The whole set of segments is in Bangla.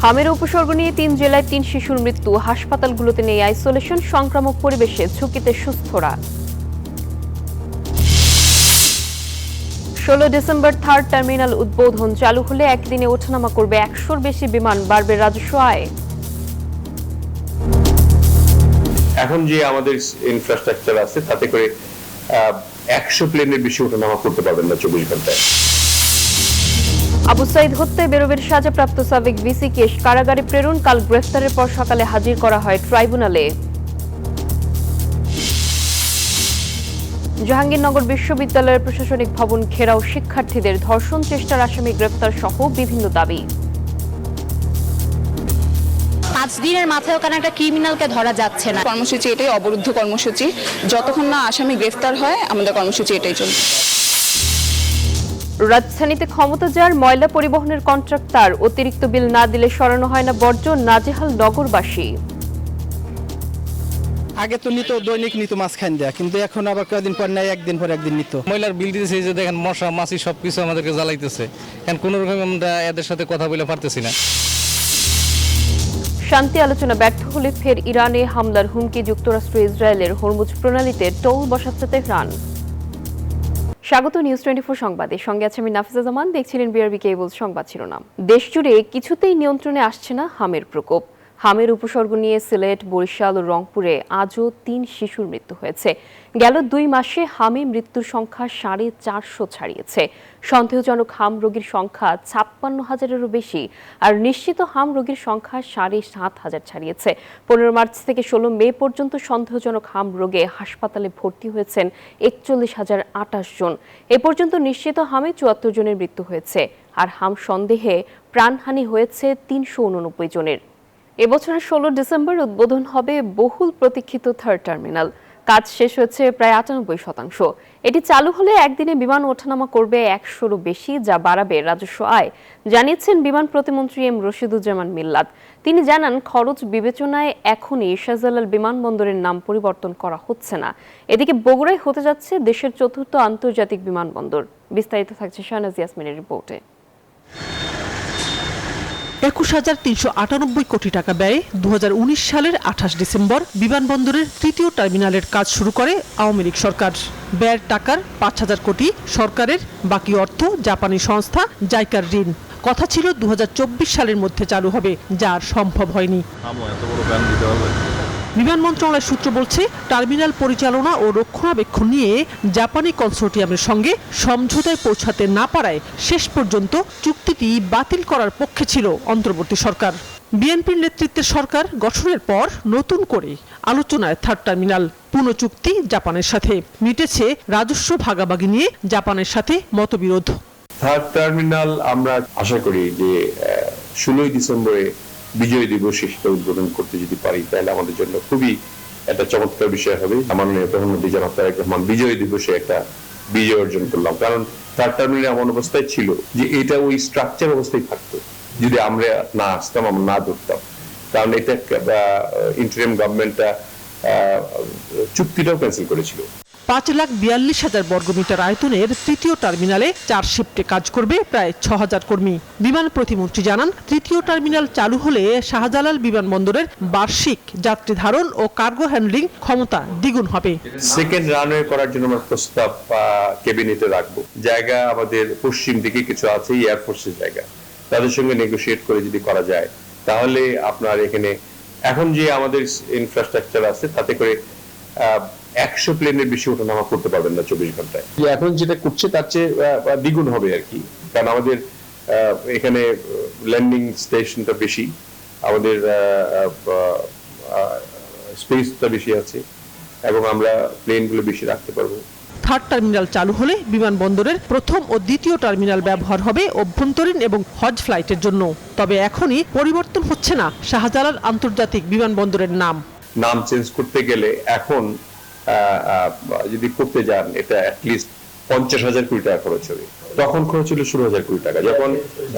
হামের উপসর্গ নিয়ে ৩ জেলায় ৩ শিশুর মৃত্যু, হাসপাতালগুলোতে নেই আইসোলেশন, সংক্রামক পরিবেশে ঝুঁকিতে সুস্থরা। ১৬ ডিসেম্বর থার্ড টার্মিনাল উদ্বোধন, চালু হলে একদিনে ওঠানামা করবে ১০০-র বেশি বিমান, বাড়বে রাজস্ব আয়। এখন যে আমাদের ইনফ্রাস্ট্রাকচার আছে তাতে করে ১০০ প্লেনের বেশি ওঠানামা করতে পারবেন না ২৪ ঘন্টায়। আবু সাইদ হত্যায় বেরোবের সাজাপ্রাপ্ত সাবেক ভিসি কেস কারাগারে প্রেরণ, কাল গ্রেফতারের পর সকালে হাজির করা হয় ট্রাইব্যুনালে। জাহাঙ্গীরনগর বিশ্ববিদ্যালয়ের প্রশাসনিক ভবন ঘেরাও শিক্ষার্থীদের, ধর্ষণ চেষ্টার আসামি গ্রেফতার সহ বিভিন্ন দাবি। ৫ দিনের মাথায় ওখানে একটা ক্রিমিনালকে ধরা যাচ্ছে না। কর্মসূচি এটাই, অবরুদ্ধ কর্মসূচি, যতক্ষণ না আসামি গ্রেফতার হয় আমাদের কর্মসূচি এটাই চলবে। রাজধানীতে ক্ষমতা যার ময়লা পরিবহনের কন্ট্রাক্টর, অতিরিক্ত বিল না দিলে সরানো হয় না বর্জ্য, নাজেহাল নগরবাসী। আগে তো নিত দৈনিক নিত মাঝখান দেয়া, কিন্তু এখন আবার কয়েকদিন পর নেয়, একদিন পর একদিন নিত। ময়লার বিল দিতেছে, যে দেখেন মশা মাছি সবকিছু আমাদেরকে জ্বালাইতেছে, এখন কোন রকম আমরা এদের সাথে কথা বলে পারতেছি না। শান্তি আলোচনা ব্যর্থ হলে ফের ইরানে হামলার হুমকি, যুক্তরাষ্ট্র ইসরায়েলের হরমুজ প্রণালীতে টোল বসাচ্ছে তেহরান। স্বাগত নিউজ 24 সংবাদে, সঙ্গে আছে আমি নাফিজা জামান। দেখছিলেন বিআরবি কেবল সংবাদ শিরোনাম। দেশজুড়ে কিছুতেই নিয়ন্ত্রণে আসছে না হামের প্রকোপ। হামের উপসর্গ নিয়ে সিলেট, বরিশাল ও রংপুরে আজও ৩ শিশুর মৃত্যু হয়েছে। গেল ২ মাসে হামে মৃত্যুর সংখ্যা ৪৫০ ছাড়িয়েছে। সন্দেহজনক হাম রোগীর সংখ্যা ৫৬,০০০-এরও বেশি, আর নিশ্চিত হাম রোগীর সংখ্যা ৭,৫০০ ছাড়িয়েছে। ১৫ মার্চ থেকে ১৬ মে পর্যন্ত সন্দেহজনক হাম রোগে হাসপাতালে ভর্তি হয়েছেন ৪১,০২৮ জন। এ পর্যন্ত নিশ্চিত হামে ৭৪ জনের মৃত্যু হয়েছে, আর হাম সন্দেহে প্রাণহানি হয়েছে ৩৮৯ জনের। এবছরের ১৬ ডিসেম্বর উদ্বোধন হবে বহুল প্রতীক্ষিত থার্ড টার্মিনাল। কাজ শেষ হয়েছে প্রায় ৯৮%। এটি চালু হলে একদিনে বিমান ওঠানামা করবে ১০০-রও বেশি, যা বাড়াবে রাজস্ব আয়, জানিয়েছেন বিমান প্রতিমন্ত্রী এম রশিদুজ্জামান মিল্লাত। তিনি জানান, খরচ বিবেচনায় এখনই শাহজালাল বিমানবন্দরের নাম পরিবর্তন করা হচ্ছে না। এদিকে বগুড়ায় হতে যাচ্ছে দেশের ৪র্থ আন্তর্জাতিক বিমানবন্দর। বিস্তারিত থাকছে শাহনাজ ইয়াসমিনের রিপোর্টে। ২১,৩৯৮ কোটি টাকা ব্যয়ে ২০১৯ সালের ২৮ ডিসেম্বর বিমানবন্দরের ৩য় টার্মিনালের কাজ শুরু করে আওয়ামী লীগ সরকার। ব্যয়ের টাকার ৫,০০০ কোটি সরকারের, বাকি অর্থ জাপানি সংস্থা জাইকার ঋণ। কথা ছিল ২০২৪ সালের মধ্যে চালু হবে, যা আর সম্ভব হয়নি। বিমান মন্ত্রণালয়ের সূত্র বলছে, টার্মিনাল পরিচালনা ও রক্ষণাবেক্ষণ নিয়ে জাপানি কনসোর্টিয়ামের সঙ্গে সমঝোতায় পৌঁছাতে না পারায় শেষ পর্যন্ত চুক্তিটি বাতিল করার পক্ষে ছিল অন্তর্বর্তী সরকার। বিএনপির নেতৃত্বের সরকার গঠনের পর নতুন করে আলোচনায় থার্ড টার্মিনাল পুনঃচুক্তি জাপানের সাথে। মিটেছে রাজস্ব ভাগাভাগি নিয়ে জাপানের সাথে মতবিরোধ। থার্ড টার্মিনাল আমরা আশা করি যে ১৬ ডিসেম্বরে বিজয় দিবসে সেটা উদ্বোধন করতে যদি পারি, তাহলে আমাদের জন্য খুবই একটা চমৎকার বিষয় হবে। মাননীয় প্রধানমন্ত্রী জনাব তারেক রহমান বিজয় দিবসে একটা বিজয় অর্জন করলাম, কারণ থার্ড টার্মিনাল এমন অবস্থায় ছিল যে এটা ওই স্ট্রাকচার অবস্থায় থাকতো যদি আমরা না আসতাম, আমরা না ধরতাম। কারণ এটা ইন্টারিম গভর্নমেন্টটা চুক্তিটাও ক্যান্সেল করেছিল। ৫,৪২,০০০ বর্গমিটার আয়তনের ৩য় টার্মিনালে ৪ শিফটে কাজ করবে প্রায় ৬,০০০ কর্মী। বিমান প্রতিমন্ত্রী জানান, ৩য় টার্মিনাল চালু হলে শাহজালাল বিমানবন্দরের বার্ষিক যাত্রী ধারণ ও কার্গো হ্যান্ডলিং ক্ষমতা দ্বিগুণ হবে। সেকেন্ড রানওয়ে করার জন্য আমরা প্রস্তাব ক্যাবিনেটে রাখবো। জায়গা আমাদের পশ্চিম দিকে কিছু আছে, এয়ারফোর্সের জায়গা, তাদের সঙ্গে নেগোশিয়েট করে যদি করা যায়, তাহলে আপনার এখানে এখন যে আমাদের ইনফ্রাস্ট্রাকচার আছে তাতে করে ১০০ প্লেনের বেশি ওঠানামা করতে পারবেন না ২৪ ঘন্টায়। এখন যেটা করছে তার চেয়ে দ্বিগুণ হবে আর কি, কারণ আমাদের এখানে ল্যান্ডিং স্টেশনটা বেশি, আমাদের স্পেসটা বেশি আছে এবং আমরা প্লেনগুলো বেশি রাখতে পারবো। থার্ড টার্মিনাল চালু হলে বিমানবন্দরের প্রথম ও দ্বিতীয় টার্মিনাল ব্যবহার হবে অভ্যন্তরীণ এবং হজ ফ্লাইটের জন্য। তবে এখনই পরিবর্তন হচ্ছে না শাহজালাল আন্তর্জাতিক বিমানবন্দরের নাম চেঞ্জ করতে গেলে এখন যদি করতে যান, এটা অ্যাটলিস্ট ৫০,০০০ কোটি টাকা খরচ হবে। তখন খরচ ছিল ১৬,০০০ কোটি টাকা, যখন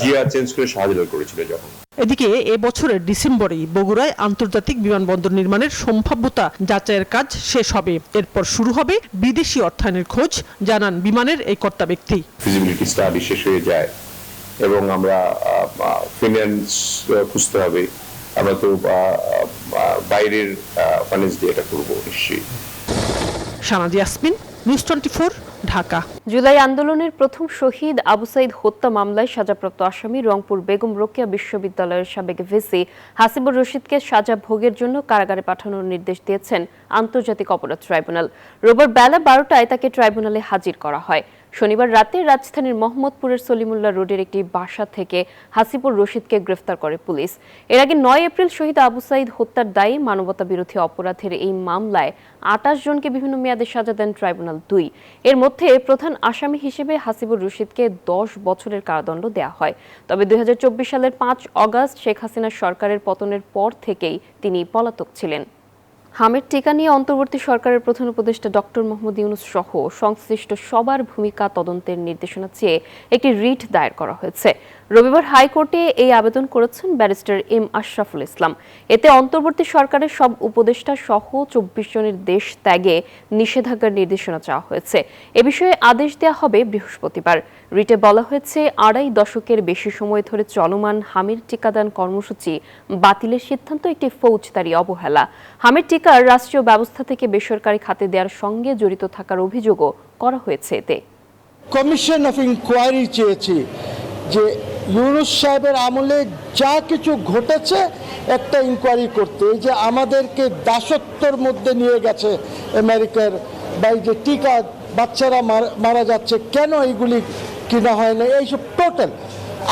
জিয়া চেঞ্জ করে শাহজালাল করেছিল যখন। এদিকে এ বছরের ডিসেম্বরেই বগুড়ায় আন্তর্জাতিক বিমানবন্দর নির্মাণের সম্ভাব্যতা যাচাইয়ের কাজ শেষ হবে। এরপর শুরু হবে বিদেশি অর্থায়নের খোঁজ, জানান বিমানের এই কর্তা ব্যক্তি। ফিজিবিলিটি স্টাডি শেষ হয়ে যায়, এবং আমরা ফিনান্স খুঁজতে হবে। আমরা তো বাইরের ফাইন্যান্স দিয়ে এটা করবো নিশ্চয়ই। শানাজি ইয়াসমিন, নিউজ 24, ঢাকা। জুলাই আন্দোলনের প্রথম শহীদ আবু সাইদ হত্যা মামলায় সাজাপ্রাপ্ত আসামি রংপুর বেগম রোকেয়া বিশ্ববিদ্যালয়ের সাবেক ভিসি হাসিবুর রশিদকে সাজা ভোগের জন্য কারাগারে পাঠানোর নির্দেশ দিয়েছেন আন্তর্জাতিক অপরাধ ট্রাইব্যুনাল। রোববার বেলা 12টায় তাকে ট্রাইব্যুনালে হাজির করা হয়। শনিবার রাতে রাজধানীর মোহাম্মদপুরের সলিমুল্লাহ রোডের একটি বাসা থেকে হাসিবুর রশিদকে গ্রেফতার করে পুলিশ। এর আগে 9 এপ্রিল শহীদ আবু সাইদ হত্যার দায়ে মানবতা বিরোধী অপরাধের এই মামলায় 28 জনকে বিভিন্ন মেয়াদে সাজা দেন ট্রাইব্যুনাল 2। এর মধ্যে প্রধান আসামি হিসেবে হাসিবুর রশিদকে 10 বছরের কারাদণ্ড দেওয়া হয়। তবে 2024 সালের 5 অগস্ট শেখ হাসিনার সরকারের পতনের পর থেকেই তিনি পলাতক ছিলেন। হামের টিকা নিয়ে অন্তর্বর্তী সরকারের প্রধান উপদেষ্টা ডক্টর মোহাম্মদ ইউনূস সহ সংশ্লিষ্ট সবার ভূমিকা তদন্তের নির্দেশনা চেয়ে একটি রিট দায়ের করা হয়েছে। রবিবার হাইকোর্টে এই আবেদন করেছেন ব্যারিস্টার এম আশরাফুল ইসলাম। এতে অন্তর্বর্তী সরকারের সব উপদেষ্টা সহ 24 জনের দেশ ত্যাগে নিষেধাজ্ঞার নির্দেশনা চাওয়া হয়েছে। এ বিষয়ে আদেশ দেওয়া হবে বৃহস্পতিবার। রিটে বলা হয়েছে, 2.5 দশকের বেশি সময় ধরে চলমান হামের টিকাদান কর্মসূচি বাতিলের সিদ্ধান্ত একটি ফৌজদারি অবহেলা। হামের টিকার রাষ্ট্রীয় ব্যবস্থা থেকে বেসরকারি খাতে দেওয়ার সঙ্গে জড়িত থাকার অভিযোগও করা হয়েছে। এতে কমিশন অফ ইনকোয়ারি চেয়েছি যে ইউনূস সাহেবের আমলে যা কিছু ঘটেছে একটা ইনকোয়ারি করতে, যে আমাদেরকে দাসত্বর মধ্যে নিয়ে গেছে আমেরিকার, বা যে টিকা বাচ্চারা মারা যাচ্ছে, কেন এইগুলি কিনা হয় না, এইসব টোটাল।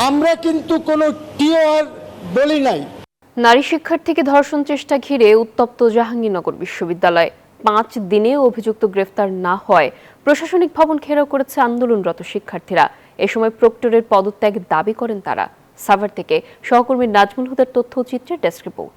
আমরা কিন্তু কোনো টিওআর বলি নাই। নারী শিক্ষার্থীকে ধর্ষণ চেষ্টা ঘিরে উত্তপ্ত জাহাঙ্গীরনগর বিশ্ববিদ্যালয়। 5 দিনে অভিযুক্ত গ্রেফতার না হয় প্রশাসনিক ভবন ঘেরাও করেছে আন্দোলনরত শিক্ষার্থীরা। এ সময় প্রক্টরের পদত্যাগ দাবি করেন তারা। সাভার থেকে সহকর্মী নাজমুল হুদার তথ্য ও চিত্রের ডেস্ক রিপোর্ট।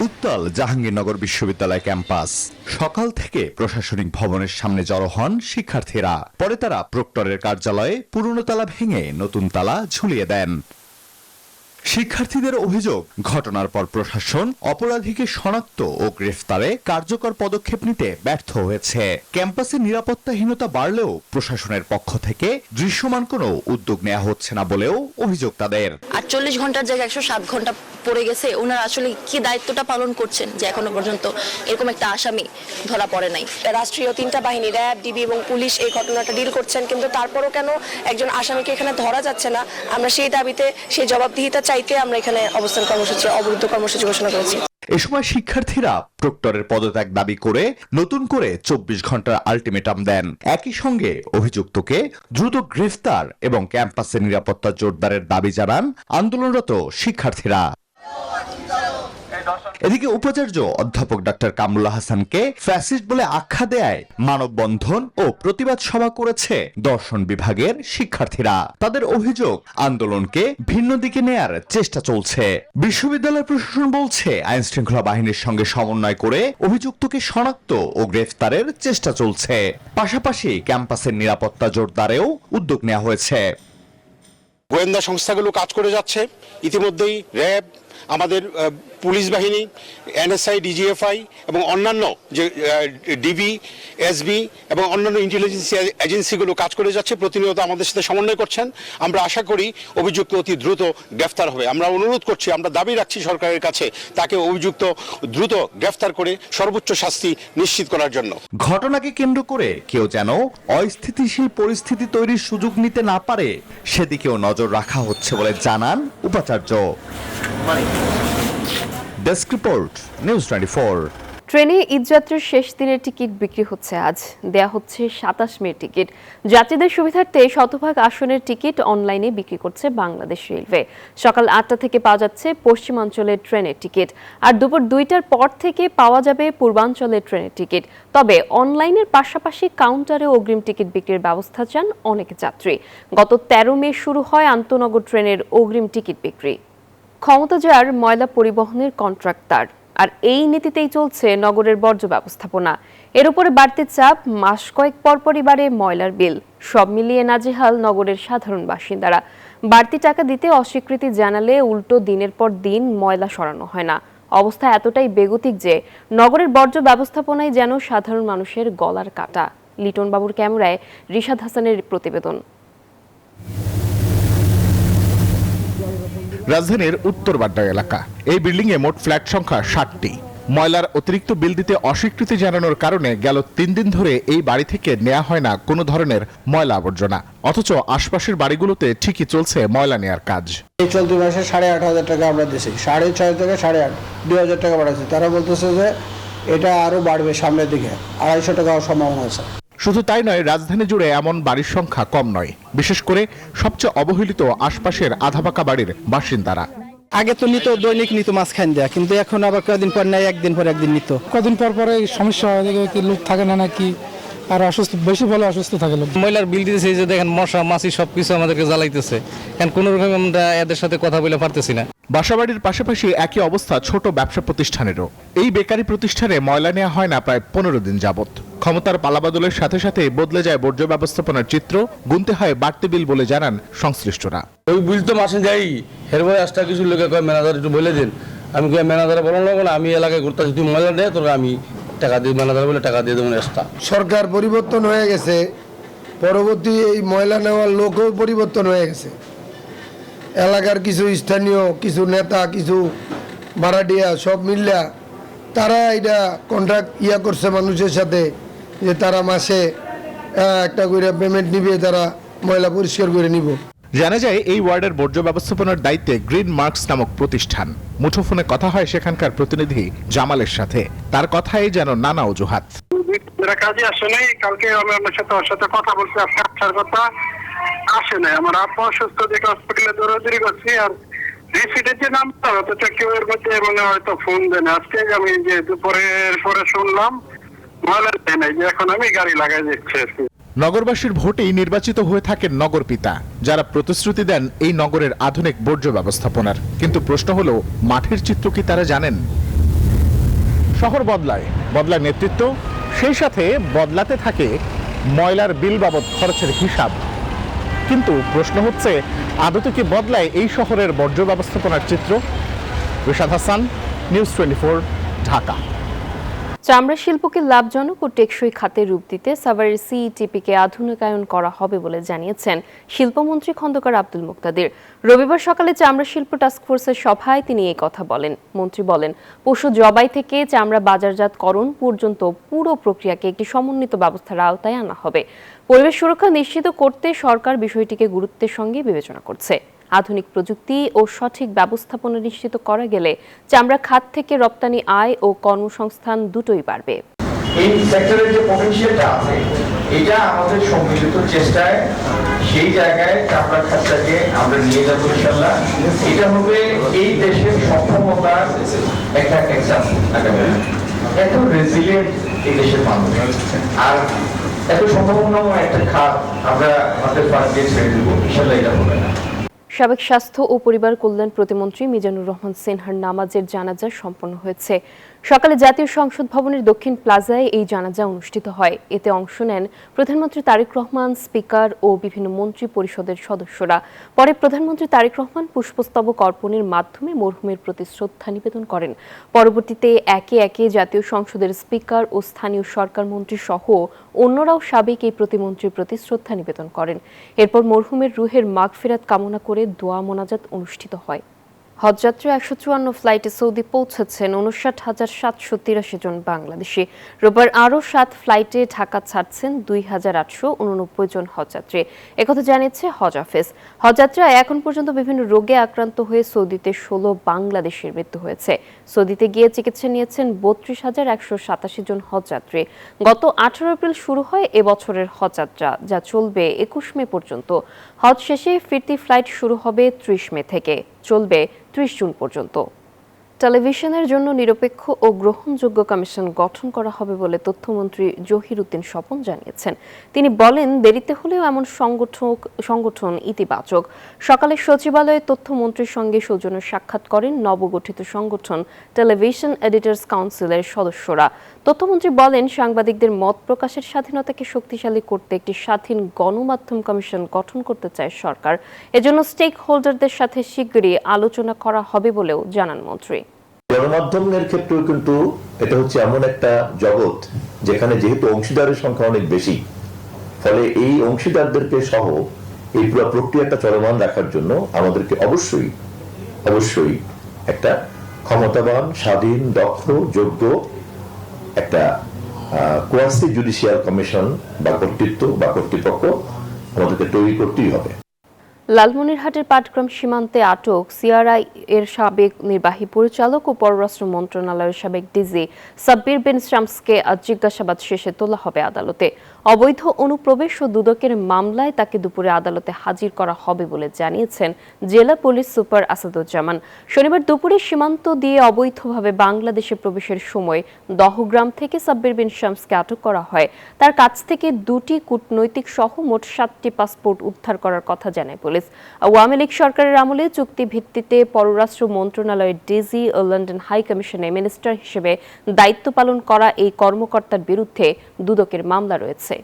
উত্তাল জাহাঙ্গীরনগর বিশ্ববিদ্যালয় ক্যাম্পাস। সকাল থেকে প্রশাসনিক ভবনের সামনে জড়ো হন শিক্ষার্থীরা। পরে তারা প্রক্টরের কার্যালয়ে পুরনো তালা ভেঙে নতুন তালা ঝুলিয়ে দেন। শিক্ষার্থীদের অভিযোগ, ঘটনার পর প্রশাসন অপরাধীকে শনাক্ত ও গ্রেফতারে কার্যকর পদক্ষেপ নিতে ব্যর্থ হয়েছে। ক্যাম্পাসে নিরাপত্তাহীনতা বাড়লেও প্রশাসনের পক্ষ থেকে দৃশ্যমান কোনো উদ্যোগ নেওয়া হচ্ছে না বলেও অভিযোগ তাদের। 48 ঘন্টার জায়গায় 107 ঘন্টা পড়ে গেছে। ওনারা আসলে কি দায়িত্বটা পালন করছেন যে এখনো পর্যন্ত এরকম একটা আসামি ধরা পড়ে নাই? রাষ্ট্রীয় 3টা বাহিনী, র্যাব, ডিবি এবং পুলিশ এই ঘটনাটা ডিল করছেন, কিন্তু তারপরও কেন একজন আসামিকে এখানে ধরা যাচ্ছে না? আমরা সেই দাবিতে, সেই জবাবদিহিতা চাইতে আমরা এখানে অবস্থান কর্মসূচি, অবরুদ্ধ কর্মসূচি ঘোষণা করেছি। এ সময় শিক্ষার্থীরা প্রক্টরের পদত্যাগ দাবি করে নতুন করে 24 ঘন্টার আলটিমেটাম দেন। একই সঙ্গে অভিযুক্তকে দ্রুত গ্রেফতার এবং ক্যাম্পাসের নিরাপত্তা জোরদারের দাবি জানান আন্দোলনরত শিক্ষার্থীরা। এদিকে উপাচার্য অধ্যাপক ডক্টর কামরুল হাসানকে ফ্যাসিস্ট বলে আখ্যা দেয় মানববন্ধন ও প্রতিবাদ সভা করেছে দর্শন বিভাগের শিক্ষার্থীরা। তাদের অভিযোগ, আন্দোলনকে ভিন্ন দিকে নেয়ার চেষ্টা চলছে। বিশ্ববিদ্যালয় প্রশাসন বলছে, আইন শৃঙ্খলা বাহিনীর সঙ্গে সমন্বয় করে অভিযুক্তকে শনাক্ত ও গ্রেফতারের চেষ্টা চলছে। পাশাপাশি ক্যাম্পাসের নিরাপত্তা জোরদারেও উদ্যোগ নেওয়া হয়েছে। গোয়েন্দা সংস্থাগুলো কাজ করে যাচ্ছে। ইতিমধ্যেই র্যাব, আমাদের পুলিশ বাহিনী, এনএসআই, ডিজিএফআই এবং অন্যান্য যে ডিবি, এসবি এবং অন্যান্য ইন্টেলিজেন্স এজেন্সিগুলো কাজ করে যাচ্ছে, প্রতিনিয়ত আমাদের সাথে সমন্বয় করছেন। আমরা আশা করি অভিযুক্ত অতি দ্রুত গ্রেফতার হবে। আমরা অনুরোধ করছি, আমরা দাবি রাখছি সরকারের কাছে তাকে অভিযুক্ত দ্রুত গ্রেফতার করে সর্বোচ্চ শাস্তি নিশ্চিত করার জন্য। ঘটনাকে কেন্দ্র করে কেউ যেন অস্থিতিশীল পরিস্থিতি তৈরির সুযোগ নিতে না পারে সেদিকেও নজর রাখা হচ্ছে বলে জানান উপাচার্য। Desk report, news 24। ট্রেনে ঈদযাত্রার শেষ দিনের টিকিট বিক্রি হচ্ছে আজ। দেয়া হচ্ছে 27 মের টিকিট। যাত্রীদের সুবিধার্থে শতভাগ আসনের টিকিট অনলাইনে বিক্রি করছে বাংলাদেশ রেলওয়ে। সকাল 8টা থেকে পাওয়া যাচ্ছে পশ্চিমাঞ্চলের ট্রেনের টিকিট, আর দুপুর 2টার পর থেকে পাওয়া যাবে পূর্বাঞ্চলের ট্রেনের টিকিট। তবে অনলাইনের পাশাপাশি কাউন্টারে অগ্রিম টিকিট বিক্রির ব্যবস্থা চান অনেক যাত্রী। গত 13 মে শুরু হয় আন্তনগর ট্রেনের অগ্রিম টিকিট বিক্রি। ক্ষমতা যার ময়লা পরিবহনের কন্ট্রাক্টর, আর এই নীতিতেই চলছে নগরের বর্জ্য ব্যবস্থাপনা। এর উপরে বাড়তি চাপ, মাস কয়েক পরপরই বাড়ে ময়লার বিল। সব মিলিয়ে নাজেহাল নগরের সাধারণ বাসিন্দারা। বাড়তি টাকা দিতে অস্বীকৃতি জানালে উল্টো দিনের পর দিন ময়লা সরানো হয় না। অবস্থা এতটাই বেগতিক যে নগরের বর্জ্য ব্যবস্থাপনায় যেন সাধারণ মানুষের গলার কাটা। লিটন বাবুর ক্যামেরায় রিশাদ হাসানের প্রতিবেদন। রাজধানীর উত্তর বাড্ডা এলাকা, এই বিল্ডিংয়ে মোট ফ্ল্যাট সংখ্যা 60টি। ময়লার অতিরিক্ত বিল দিতে অস্বীকৃতি জানানোর কারণে গেল 3 দিন ধরে এই বাড়ি থেকে নেওয়া হয় না কোনো ধরনের ময়লা আবর্জনা, অথচ আশপাশের বাড়িগুলোতে ঠিকই চলছে ময়লা নেয়ার কাজ। এই চলতি মাসে 8,500 টাকা আমরা দিয়েছি, 6.5 থেকে 8.5, 2,000 টাকা বাড়াচ্ছি। তারা বলতেছে যে এটা আরো বাড়বে সামনের দিকে, 250 টাকা সম্ভাবনা আছে। শুধু তাই নয়, রাজধানী জুড়ে এমন বাড়ির সংখ্যা কম নয়, বিশেষ করে সবচেয়ে অবহেলিত আশপাশের আধাপাকা বাড়ির বাসিন্দারা। আগে তো নিত, দৈনিক নিত মাঝখান দেয়া, কিন্তু এখন আবার কয়েকদিন পর নেয়, একদিন পর একদিন নিত। কদিন পর পরে সমস্যা হয়, কি লোক থাকে না নাকি, আর অসুস্থ বেশি ভালো অসুস্থ থাকে লোক। ময়লার বিল দিতেছে, যে দেখেন মশা মাছি সবকিছু আমাদেরকে জ্বালাইতেছে, এখন কোনো রকম আমরা এদের সাথে কথা বলে পারতেছি না। বাসাবাড়ির পাশাপাশি একই অবস্থা ছোট ব্যবসা প্রতিষ্ঠানেরও। এই বেকারি প্রতিষ্ঠানে ময়লা নেওয়া হয় না প্রায় 15 দিন যাবত। ক্ষমতার পালাবদলের সাথে সাথে বদলে যায় বর্জ্য ব্যবস্থাপনার চিত্র, গুনতে হয় বাড়তি বিল বলে জানান সংশ্লিষ্টরা। ওই বিল তো মাসে যাই, এরপরে আজটা কিছু লোকে কয় ম্যানেজার একটু বলে দিন। আমি কই ম্যানেজারে বলো না, আমি এলাকায় ঘুরতে তুই ময়লা নেই, তোর আমি টাকা দিয়ে ম্যানেজার বলে টাকা দিয়ে দেবো এক্সট্রা। সরকার পরিবর্তন হয়ে গেছে, পরবর্তী এই ময়লা নেওয়ার লোকও পরিবর্তন হয়ে গেছে। এলাকার কিছু স্থানীয় কিছু নেতা, কিছু ভাড়াটিয়া সব মিললা তারা এটা কন্ট্রাক্ট করছে মানুষের সাথে, যে তারা মাসে একটা করে পেমেন্ট নিবে, তারা ময়লা পরিষ্কার করে নিব। জানা যায় এই ওয়ার্ডের বর্জ্য ব্যবস্থাপনার দায়িত্বে গ্রিন মার্কস নামক প্রতিষ্ঠান। মুঠোফোনে কথা হয় সেখানকার প্রতিনিধি জামালের সাথে, তার কথাই যেন নানা অজুহাত। কাজে আসে নাই, কালকে আমি আপনার সাথে ওর সাথে কথা বলছি, আজকে আসার কথা আসে নাই। আমার আব্বা অসুস্থ দেখে হসপিটালে দৌড়াদৌড়ি করছি, আর রিসিটের যে নামটা অথচ কেউ এর মধ্যে মানে হয়তো ফোন দেন। আজকে আমি যে দুপুরের পরে শুনলাম ময়লা দেয় নাই, যে এখন আমি গাড়ি লাগাই দিচ্ছি। নগরবাসীর ভোটেই নির্বাচিত হয়ে থাকেন নগরপিতা, যারা প্রতিশ্রুতি দেন এই নগরের আধুনিক বর্জ্য ব্যবস্থাপনার। কিন্তু প্রশ্ন হলো, মাঠের চিত্র কি তারা জানেন? শহর বদলায়, বদলায় নেতৃত্ব, সেই সাথে বদলাতে থাকে ময়লার বিল বাবদ খরচের হিসাব। কিন্তু প্রশ্ন হচ্ছে, আদতে কি বদলায় এই শহরের বর্জ্য ব্যবস্থাপনার চিত্র? রিশাদ হাসান, নিউজ 24, ঢাকা। চামড়া শিল্পকে লাভজনক ও টেকসই খাতে রূপ দিতে সাভারের সিইটিপিকে আধুনিকায়ন করা হবে বলে জানিয়েছেন শিল্পমন্ত্রী খন্দকার আব্দুল মুক্তাদির। রবিবার সকালে চামড়া শিল্প টাস্কফোর্সের সভায় তিনি এই কথা বলেন। মন্ত্রী বলেন, পশু জবাই থেকে চামড়া বাজারজাতকরণ পর্যন্ত পুরো প্রক্রিয়াকে একটি সমন্বিত ব্যবস্থার আওতায় আনা হবে। পরিবেশ সুরক্ষা নিশ্চিত করতে সরকার বিষয়টিকে গুরুত্বের সঙ্গে বিবেচনা করছে। আধুনিক প্রযুক্তি ও সঠিক ব্যবস্থাপনা নিশ্চিত করা গেলে চামড়া খাত থেকে রপ্তানি আয় ও কর্মসংস্থান দুটোই বাড়বে। এই সেক্টরের যে পটেনশিয়ালটা আছে, এটা আমাদের সম্মিলিত চেষ্টায় সেই জায়গায় চামড়া খাতটাকে আমরা নিয়ে যাবো ইনশাআল্লাহ। এটা হবে এই দেশের সক্ষমতার একটা এক্সাম্পল। এত রেজিলিয়েন্ট এই দেশের মানুষ, আর এত সম্ভাবনাময় একটা খাত আমরা আমাদের পাশে ছেড়ে দেবো, ইনশাআল্লাহ এটা হবে না। সাবেক স্বাস্থ্য ও পরিবার কল্যাণ প্রতিমন্ত্রী মিজানুর রহমান সিনহার নামাজের জানাজা সম্পন্ন হয়েছে। সকালে জাতীয় সংসদ ভবনের দক্ষিণ প্লাজায় এই জানাজা অনুষ্ঠিত হয়। এতে অংশ নেন প্রধানমন্ত্রী তারেক রহমান, স্পিকার ও বিভিন্ন মন্ত্রী পরিষদের সদস্যরা। পরে প্রধানমন্ত্রী তারেক রহমান পুষ্পস্তবক অর্পণের মাধ্যমে মরহুমের প্রতি শ্রদ্ধা নিবেদন করেন। পরবর্তীতে একে একে জাতীয় সংসদের স্পিকার ও স্থানীয় সরকার মন্ত্রী সহ অন্যরাও সাবেক এই প্রতিমন্ত্রীর প্রতি শ্রদ্ধা নিবেদন করেন। এরপর মরহুমের রুহের মাগফিরাত কামনা করে দোয়া মোনাজাত অনুষ্ঠিত হয়। হজযাত্রী 154 ফ্লাইটে সৌদি পৌঁছেছেন 59,783 জন বাংলাদেশি। রোববার আরও 7 ফ্লাইটে ঢাকা ছাড়ছেন 2,889 জন হজযাত্রী। একথা জানিয়েছে হজ অফিস। হজযাত্রীরা এখন পর্যন্ত বিভিন্ন রোগে আক্রান্ত হয়ে সৌদিতে 16 বাংলাদেশের মৃত্যু হয়েছে। সৌদিতে গিয়ে চিকিৎসা নিয়েছেন 32,187 জন হজযাত্রী। গত 18 এপ্রিল শুরু হয় এবছরের হজযাত্রা, যা চলবে 21 মে পর্যন্ত। হজ শেষে ফিরতি ফ্লাইট শুরু হবে 30 মে থেকে, চলবে 30 জুন পর্যন্ত। টেলিভিশনের জন্য নিরপেক্ষ ও গ্রহণযোগ্য কমিশন গঠন করা হবে বলে তথ্যমন্ত্রী জহির উদ্দিন স্বপন জানিয়েছেন। তিনি বলেন, দেরিতে হলেও এমন সংগঠন ইতিবাচক। সকালে সচিবালয়ে তথ্যমন্ত্রীর সঙ্গে সৌজন্য সাক্ষাৎ করেন নবগঠিত সংগঠন টেলিভিশন এডিটর্স কাউন্সিলের সদস্যরা। তথ্যমন্ত্রী বলেন, সাংবাদিকদের মত প্রকাশের স্বাধীনতাকে শক্তিশালী করতে একটি স্বাধীন গণমাধ্যম কমিশন গঠন করতে চায় সরকার। এজন্য স্টেক হোল্ডারদের সাথে শিগগিরই আলোচনা করা হবে বলেও জানান মন্ত্রী। গণমাধ্যমের ক্ষেত্রেও কিন্তু এটা হচ্ছে এমন একটা জগৎ যেখানে যেহেতু অংশীদারের সংখ্যা অনেক বেশি, ফলে এই অংশীদারদেরকে সহ এই পুরো প্রক্রিয়াটা চলমান রাখার জন্য আমাদেরকে অবশ্যই একটা ক্ষমতাবান, স্বাধীন, দক্ষ, যোগ্য একটা কোয়াসি জুডিশিয়াল কমিশন বা কর্তৃত্ব বা কর্তৃপক্ষ আমাদেরকে তৈরি করতেই হবে। লালমনিরহাটের পাটগ্রাম সীমান্তে আটক সিআরআই এর সাবেক নির্বাহী পরিচালক ও পররাষ্ট্র মন্ত্রণালয়ের সাবেক ডিজি সাব্বির বিন শামসকে আজ জিজ্ঞাসাবাদ শেষে তোলা হবে আদালতে। অবৈধ অনুপ্রবেশ ও দুদকের মামলায় তাকে দুপুরে আদালতে হাজির করা হবে বলে জানিয়েছেন জেলা পুলিশ সুপার আসাদুজ্জামান। শনিবার দুপুরে সীমান্ত দিয়ে অবৈধভাবে বাংলাদেশে প্রবেশের সময় দহগ্রাম থেকে সাব্বির বিন শামসকে আটক করা হয়। তার কাছ থেকে 2টি কূটনৈতিক সহ মোট 7টি পাসপোর্ট উদ্ধার করার কথা জানায় পুলিশ। আওয়ামী লীগ সরকারের আমলে চুক্তি ভিত্তিতে পররাষ্ট্র মন্ত্রণালয়ের ডিজি ও লন্ডন হাই কমিশনে মিনিস্টার হিসেবে দায়িত্ব পালন করা এই কর্মকর্তার বিরুদ্ধে দুদকের মামলা রয়েছে।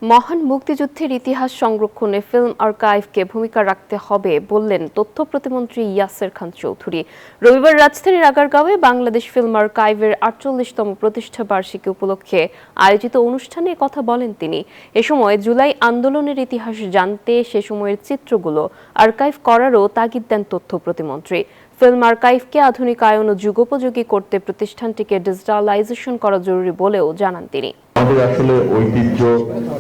মহান মুক্তিযুদ্ধের ইতিহাস সংরক্ষণে ফিল্ম আর্কাইভকে ভূমিকা রাখতে হবে বললেন তথ্য প্রতিমন্ত্রী ইয়াসের খান চৌধুরী। রবিবার রাজধানীর আগারগাঁওয়ে বাংলাদেশ ফিল্ম আর্কাইভের 48তম প্রতিষ্ঠা বার্ষিকী উপলক্ষে আয়োজিত অনুষ্ঠানে কথা বলেন তিনি। এ সময় জুলাই আন্দোলনের ইতিহাস জানতে সে সময়ের চিত্রগুলো আর্কাইভ করারও তাগিদ দেন তথ্য প্রতিমন্ত্রী। ফিল্ম আর্কাইভকে আধুনিকায়ন ও যুগোপযোগী করতে প্রতিষ্ঠানটিকে ডিজিটালাইজেশন করা জরুরি বলেও জানান তিনি। আমাদের আসলে ঐতিহ্য,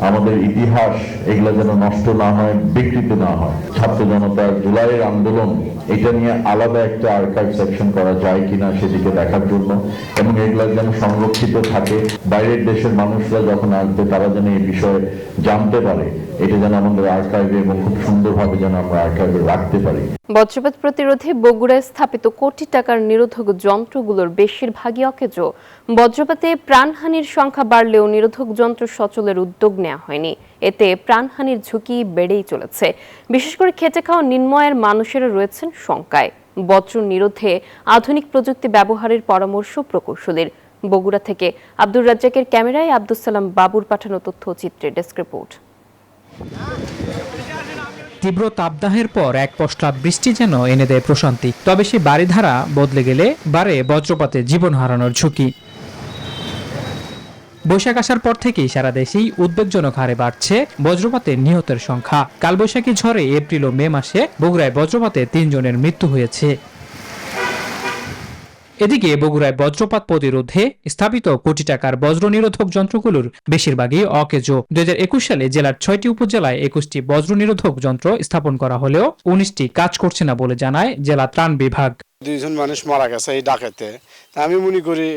আমাদের ইতিহাস এগুলো যেন নষ্ট না হয়, বিকৃত না হয়। ছাত্র জনতার জুলাইয়ের আন্দোলন এটা নিয়ে আলাদা একটা আর্কাইভ সেকশন করা যায় কিনা সেদিকে দেখার জন্য, এবং এগুলো যেন সংরক্ষিত থাকে। বাইরের দেশের মানুষরা যখন আসবে তারা যেন এই বিষয়ে জানতে পারে, এটা যেন আমাদের আর্কাইভে এবং খুব সুন্দরভাবে যেন আমরা আর্কাইভে রাখতে পারি। বজ্রপাত প্রতিরোধে বগুড়ায় স্থাপিত কোটি টাকার নিরোধক যন্ত্রগুলোর বেশিরভাগই অকেজো। বজ্রপাতে প্রাণহানির সংখ্যা বাড়লেও নিরোধক যন্ত্র সচলের উদ্যোগ নেওয়া হয়নি। এতে প্রাণহানির ঝুঁকি বেড়েই চলেছে। বিশেষ করে খেটে খাওয়া নিম্নআয়ের মানুষেরা রয়েছেন শঙ্কায়। বজ্র নিরোধে আধুনিক প্রযুক্তি ব্যবহারের পরামর্শ প্রকৌশলীর। বগুড়া থেকে আব্দুর রাজ্জাকের ক্যামেরায় আব্দুস সালাম বাবুর পাঠানো তথ্যচিত্রে ডেস্ক রিপোর্ট। তীব্র তাপদাহের পর এক পশলা বৃষ্টি যেন এনে দেয় প্রশান্তি। তবে সে বাড়িধারা বদলে গেলে বাড়ে বজ্রপাতে জীবন হারানোর ঝুঁকি। বৈশাখ আসার পর থেকেই সারা দেশেই উদ্বেগজনক হারে বাড়ছে বজ্রপাতে নিহতের সংখ্যা। কালবৈশাখী ঝড়ে এপ্রিল ও মে মাসে বগুড়ায় বজ্রপাতে 3 জনের মৃত্যু হয়েছে। এদিকে বগুড়ায় বজ্রপাত প্রতিরোধে স্থাপিত কোটি টাকার বজ্র নিরোধক যন্ত্রগুলোর বেশিরভাগই অকেজো। 2021 সালে জেলার 6টি উপজেলায় 21টি বজ্র নিরোধক যন্ত্র স্থাপন করা হলেও 19টি কাজ করছে না বলে জানায় জেলা ত্রাণ বিভাগ। 2 জন মানুষ মারা গেছে এই ডাকাতে। আমি মনে করি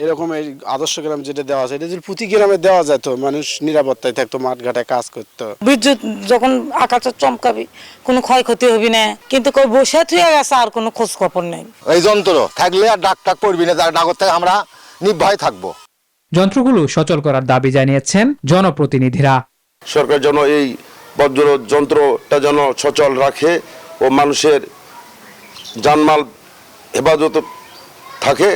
এরকম এই আদর্শ গ্রাম যেটা দেওয়া আছে, এটা যদি প্রতি গ্রামে দেওয়া যেত, মানুষ নিরাপত্তায় থাকতো, মাঠঘাটে কাজ করতো। বিদ্যুৎ যখন আকাশে চমকাবি কোনো ক্ষয়ক্ষতি হবি না, কিন্তু কই বসে থুয়ে গেছে আর কোনো খোঁজ খবর নেই। এই যন্ত্র থাকলে আর ডাক করবি না, তার ডাকর থেকে আমরা নির্ভয় থাকবো। যন্ত্রগুলো সচল করার দাবি জানিয়েছেন জনপ্রতিনিধিরা। সরকার যেন এই বজ্র যন্ত্রটা যেন সচল রাখে ও মানুষের জানমাল হেফাজত থাকে,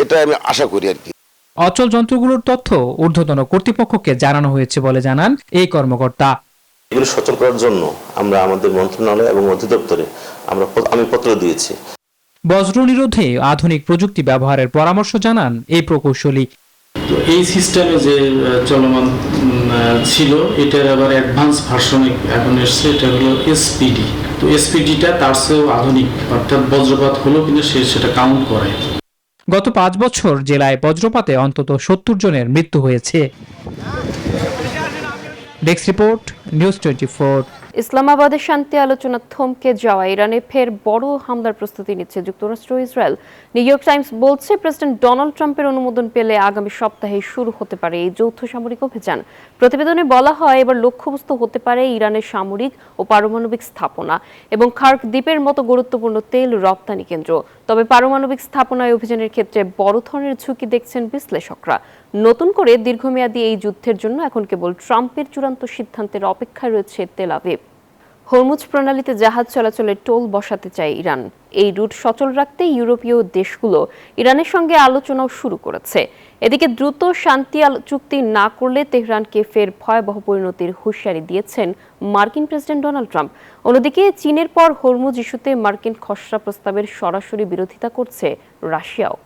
এটা আমি আশা করি আর কি। অচল যন্ত্রগুলোর তথ্য ঊর্ধ্বতন কর্তৃপক্ষকে জানানো হয়েছে বলে জানান এই কর্মকর্তা। এগুলো সচল করার জন্য আমরা আমাদের মন্ত্রণালয় এবং অধিদপ্তরে আমি পত্র দিয়েছি। বজ্র নিরোধে আধুনিক প্রযুক্তি ব্যবহারের পরামর্শ জানান এই প্রকৌশলী। তো এই সিস্টেমে যে চলমান ছিল, এটার আবার অ্যাডভান্স ভার্সন এখন এসছে, এটা হলো এসপিডি। তো এসপিডিটা তার চেয়েও আধুনিক, অর্থাৎ বজ্রপাত হলো কিন্তু সেটা কাউন্ট করে। গত 5 বছর জেলায় বজ্রপাতে অন্তত 70 জনের মৃত্যু হয়েছে। Desk report, news 24। ইসলামাবাদে শান্তি আলোচনা থমকে যাওয়া ইরানে ফের বড় হামলার প্রস্তুতি নিচ্ছে যুক্তরাষ্ট্র ও ইসরায়েল। নিউ ইয়র্ক টাইমস বলছে, প্রেসিডেন্ট ডোনাল্ড ট্রাম্পের অনুমোদন পেলে আগামী সপ্তাহে শুরু হতে পারে এই যৌথ সামরিক অভিযান। প্রতিবেদনে বলা হয়, এবার লক্ষ্যবস্তু হতে পারে ইরানের সামরিক ও পারমাণবিক স্থাপনা এবং খার্ক দ্বীপের মতো গুরুত্বপূর্ণ তেল রপ্তানি কেন্দ্র। তবে পারমাণবিক স্থাপনায় অভিযানের ক্ষেত্রে বড় ধরনের ঝুঁকি দেখছেন বিশ্লেষকরা। নতুন করে দীর্ঘমেয়াদী এই যুদ্ধের জন্য এখন কেবল ট্রাম্পের চূড়ান্ত সিদ্ধান্তের অপেক্ষায় রয়েছে তেল আভিভ। হরমুজ প্রণালীতে জাহাজ চলাচলের টোল বসাতে চায় ইরান। এই রুট সচল রাখতে ইউরোপীয় দেশগুলো ইরানের সঙ্গে আলোচনাও শুরু করেছে। এদিকে দ্রুত শান্তি চুক্তি না করলে তেহরানকে ফের ভয়াবহ পরিণতির হুঁশিয়ারি দিয়েছেন মার্কিন প্রেসিডেন্ট ডোনাল্ড ট্রাম্প। অন্যদিকে চীনের পর হরমুজ ইস্যুতে মার্কিন খসড়া প্রস্তাবের সরাসরি বিরোধিতা করছে রাশিয়াও।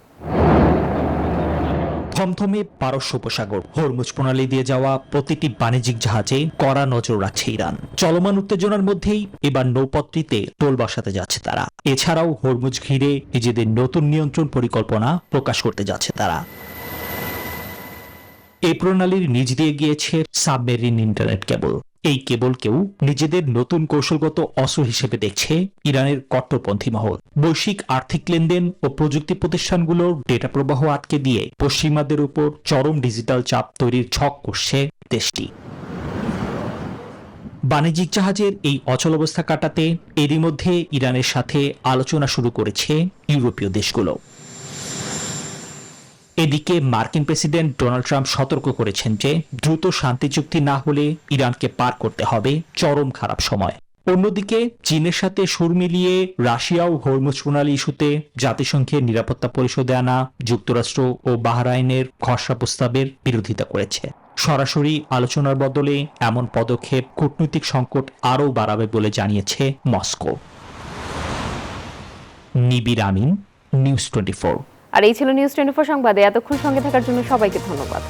থমথমে পারস্য উপসাগর, হরমুজ প্রণালী দিয়ে যাওয়া প্রতিটি বাণিজ্যিক জাহাজে কড়া নজর রাখছে ইরান। চলমান উত্তেজনার মধ্যেই এবার নৌপথটিতে টোল বসাতে যাচ্ছে তারা। এছাড়াও হরমুজ ঘিরে নিজেদের নতুন নিয়ন্ত্রণ পরিকল্পনা প্রকাশ করতে যাচ্ছে তারা। এই প্রণালীর নিচ দিয়ে গিয়েছে সাবমেরিন ইন্টারনেট কেবল। এই কেবলকেও নিজেদের নতুন কৌশলগত অস্ত্র হিসেবে দেখছে ইরানের কট্টরপন্থী মহল। বৈশ্বিক আর্থিক লেনদেন ও প্রযুক্তি প্রতিষ্ঠানগুলোর ডেটা প্রবাহ আটকে দিয়ে পশ্চিমাদের উপর চরম ডিজিটাল চাপ তৈরির ছক করছে দেশটি। বাণিজ্যিক জাহাজের এই অচলাবস্থা কাটাতে এরই মধ্যে ইরানের সাথে আলোচনা শুরু করেছে ইউরোপীয় দেশগুলো। এদিকে মার্কিন প্রেসিডেন্ট ডোনাল্ড ট্রাম্প সতর্ক করেছেন যে দ্রুত শান্তি চুক্তি না হলে ইরানকে পার করতে হবে চরম খারাপ সময়। অন্যদিকে চীনের সাথে সুর মিলিয়ে রাশিয়াও হরমুজ প্রণালী ইস্যুতে জাতিসংঘের নিরাপত্তা পরিষদে আনা যুক্তরাষ্ট্র ও বাহরাইনের খসড়া প্রস্তাবের বিরোধিতা করেছে। সরাসরি আলোচনার বদলে এমন পদক্ষেপ কূটনৈতিক সংকট আরও বাড়াবে বলে জানিয়েছে মস্কো। নিবির আমিন, নিউজ 24। আর এই ছিল নিউজ 24 সংবাদে। এতক্ষণ সঙ্গে থাকার জন্য সবাইকে ধন্যবাদ।